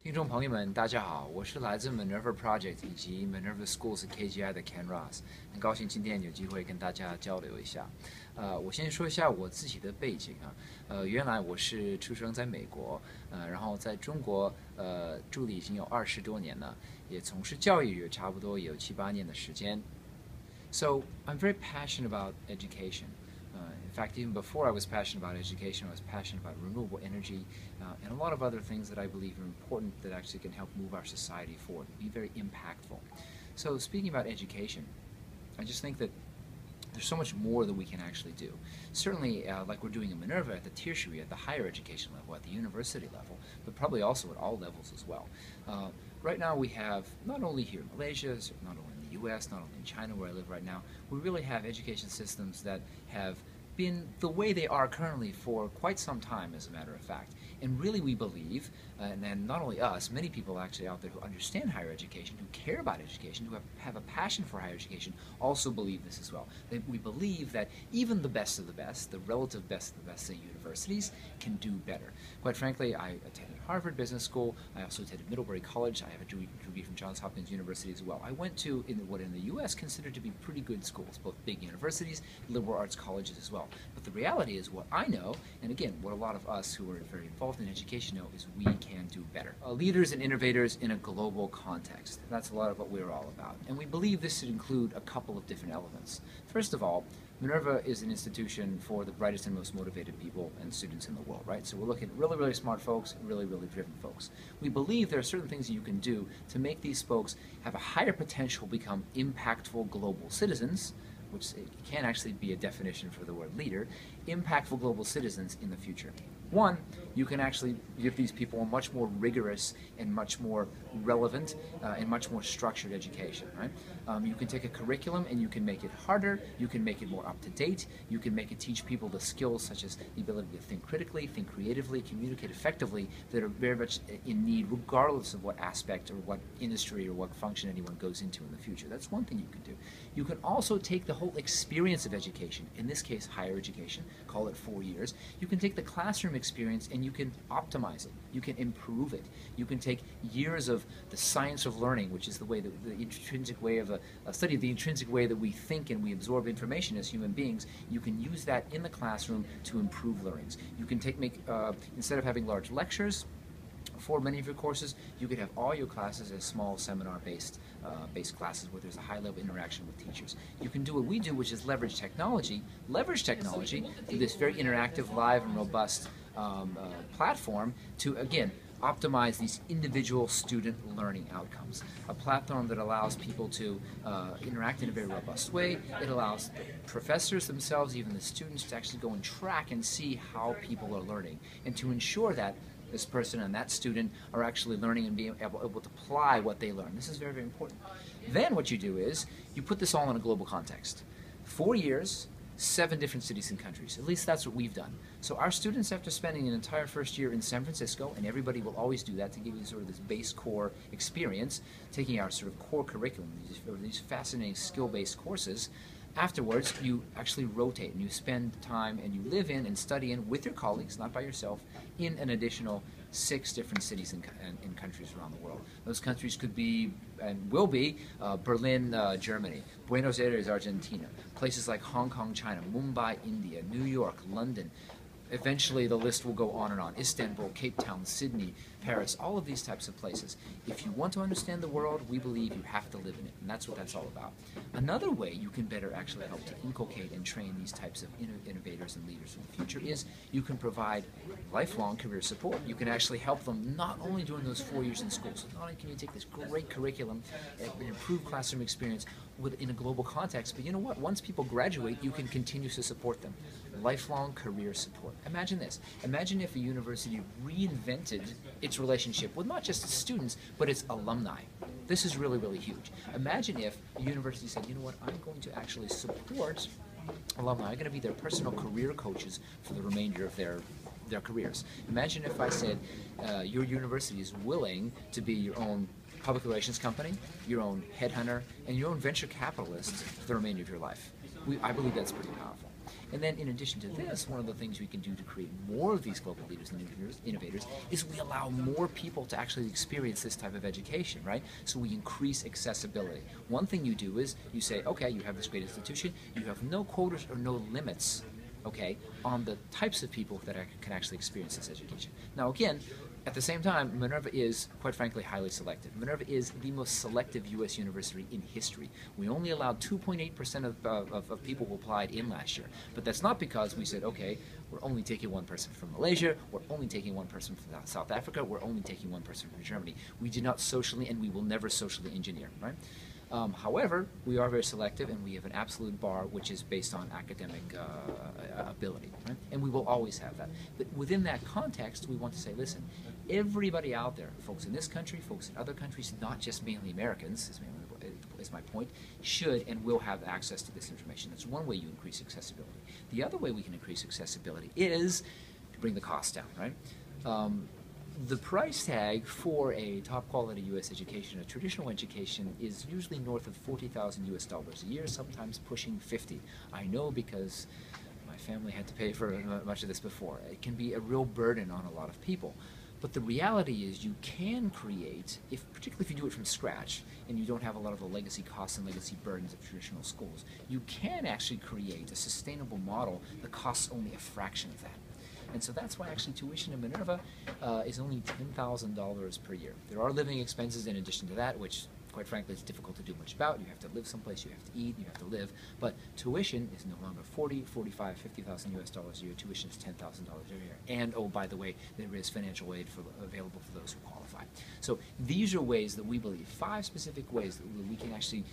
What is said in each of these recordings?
听众朋友们，大家好，我是来自 Minerva Project 以及 Minerva Schools KGI 的 Kenn，很高兴今天有机会跟大家交流一下。我先说一下我自己的背景啊，原来我是出生在美国，然后在中国住了已经有20多年了，也从事教育也差不多有7、8年的时间。So I'm very passionate about education. In fact, even before I was passionate about education, I was passionate about renewable energy and a lot of other things that I believe are important that actually can help move our society forward, be very impactful. So speaking about education, I just think that there's so much more that we can actually do. Certainly, like we're doing in Minerva at the tertiary, at the higher education level, at the university level, but probably also at all levels as well. Right now we have, not only here in Malaysia, not only in the US, not only in China where I live right now, we really have education systems that have been the way they are currently for quite some time, as a matter of fact. And really we believe, and not only us, many people actually out there who understand higher education, who care about education, who have a passion for higher education, also believe this as well. We believe that even the best of the best, the relative best of the best at universities, can do better. Quite frankly, I attended Harvard Business School, I also attended Middlebury College, I have a degree from Johns Hopkins University as well. I went to what in the US considered to be pretty good schools, both big universities, liberal arts colleges as well. But the reality is what I know, and again, what a lot of us who are very involved in education know, is we can do better. Leaders and innovators in a global context. That's a lot of what we're all about. And we believe this should include a couple of different elements. First of all, Minerva is an institution for the brightest and most motivated people and students in the world, right? So we're looking at really, really smart folks, really, really driven folks. We believe there are certain things that you can do to make these folks have a higher potential to become impactful global citizens, which can actually be a definition for the word leader, impactful global citizens in the future. One, you can actually give these people a much more rigorous and much more relevant and much more structured education, right? You can take a curriculum and you can make it harder, you can make it more up-to-date, you can make it teach people the skills such as the ability to think critically, think creatively, communicate effectively, that are very much in need regardless of what aspect or what industry or what function anyone goes into in the future. That's one thing you can do. You can also take the whole experience of education, in this case higher education, call it 4 years. You can take the classroom experience and you can optimize it. You can improve it. You can take years of the science of learning, which is the way that the intrinsic way of a study of the intrinsic way that we think and we absorb information as human beings. You can use that in the classroom to improve learnings. You can instead of having large lectures for many of your courses, you could have all your classes as small seminar-based classes where there's a high level of interaction with teachers. You can do what we do, which is leverage technology through this very interactive, live, and robust platform to, again, optimize these individual student learning outcomes. A platform that allows people to interact in a very robust way. It allows the professors themselves, even the students, to actually go and track and see how people are learning, and to ensure that this person and that student are actually learning and being able to apply what they learn. This is very, very important. Then what you do is you put this all in a global context. 4 years, 7 different cities and countries. At least that's what we've done. So our students, after spending an entire first year in San Francisco, and everybody will always do that to give you sort of this base core experience, taking our sort of core curriculum, these fascinating skill-based courses. Afterwards, you actually rotate and you spend time and you live in and study in with your colleagues, not by yourself, in an additional 6 different cities and countries around the world. Those countries could be and will be Berlin, Germany, Buenos Aires, Argentina, places like Hong Kong, China, Mumbai, India, New York, London. Eventually the list will go on and on. Istanbul, Cape Town, Sydney, Paris, all of these types of places. If you want to understand the world, we believe you have to live in it, and that's what that's all about. Another way you can better actually help to inculcate and train these types of innovators and leaders in the future is you can provide lifelong career support. You can actually help them not only during those 4 years in school, so not only can you take this great curriculum and improve classroom experience in a global context, but you know what? Once people graduate, you can continue to support them. Lifelong career support. Imagine this. Imagine if a university reinvented its relationship with not just its students, but its alumni. This is really, really huge. Imagine if a university said, you know what, I'm going to actually support alumni. I'm going to be their personal career coaches for the remainder of their careers. Imagine if I said, your university is willing to be your own public relations company, your own headhunter, and your own venture capitalist for the remainder of your life. I believe that's pretty powerful. And then in addition to this, one of the things we can do to create more of these global leaders and innovators is we allow more people to actually experience this type of education, right? So we increase accessibility. One thing you do is you say, okay, you have this great institution, you have no quotas or no limits, okay, on the types of people that can actually experience this education. Now again, at the same time, Minerva is, quite frankly, highly selective. Minerva is the most selective U.S. university in history. We only allowed 2.8% of people who applied in last year. But that's not because we said, okay, we're only taking one person from Malaysia, we're only taking one person from South Africa, we're only taking one person from Germany. We did not socially, and we will never socially engineer, right? However, we are very selective, and we have an absolute bar which is based on academic ability, right? And we will always have that. But within that context, we want to say, listen, everybody out there, folks in this country, folks in other countries, not just mainly Americans, is my point, should and will have access to this information. That's one way you increase accessibility. The other way we can increase accessibility is to bring the cost down, right? The price tag for a top quality U.S. education, a traditional education, is usually north of $40,000 US a year, sometimes pushing 50. I know because my family had to pay for much of this before. It can be a real burden on a lot of people. But the reality is you can create, particularly if you do it from scratch, and you don't have a lot of the legacy costs and legacy burdens of traditional schools, you can actually create a sustainable model that costs only a fraction of that. And so that's why actually tuition in Minerva is only $10,000 per year. There are living expenses in addition to that, which quite frankly it's difficult to do much about. You have to live someplace, you have to eat, you have to live. But tuition is no longer 40, 45, 50,000 US dollars a year. Tuition is $10,000 a year. And oh, by the way, there is financial aid available for those who qualify. So these are ways that we believe, 5 specific ways that we can actually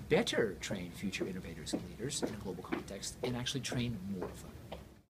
better train future innovators and leaders in a global context and actually train more of them.